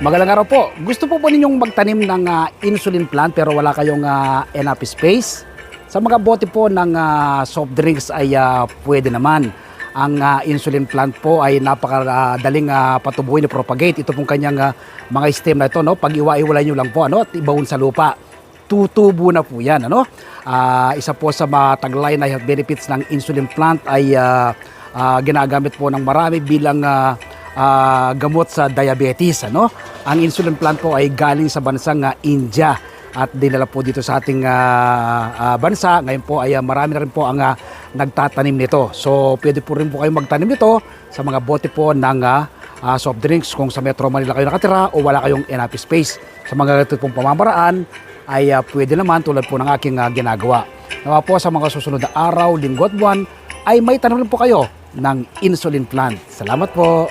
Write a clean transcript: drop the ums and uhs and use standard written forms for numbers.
Magalang araw po. Gusto po ninyong magtanim ng insulin plant pero wala kayong enough space? Sa mga bote po ng soft drinks ay pwede naman. Ang insulin plant po ay napakadaling patubuhin na propagate. Ito pong kanyang mga stem na ito, no? Pag iwa-iwalay nyo lang po, ano? At ibawon sa lupa. Tutubo na po yan, ano? Isa po sa mataglay na health benefits ng insulin plant ay ginagamit po ng marami bilang gamot sa diabetes, ano? Ang insulin plant po ay galing sa bansang India at dinala po dito sa ating bansa. Ngayon po ay marami na rin po ang nagtatanim nito. So pwede po rin po kayo magtanim nito sa mga bote po ng soft drinks kung sa Metro Manila kayo nakatira o wala kayong enough space. Sa mga ganito pong pamamaraan ay pwede naman tulad po ng aking ginagawa. Nawa po sa mga susunod na araw, linggo at buwan ay may tanim rin po kayo ng insulin plant. Salamat po.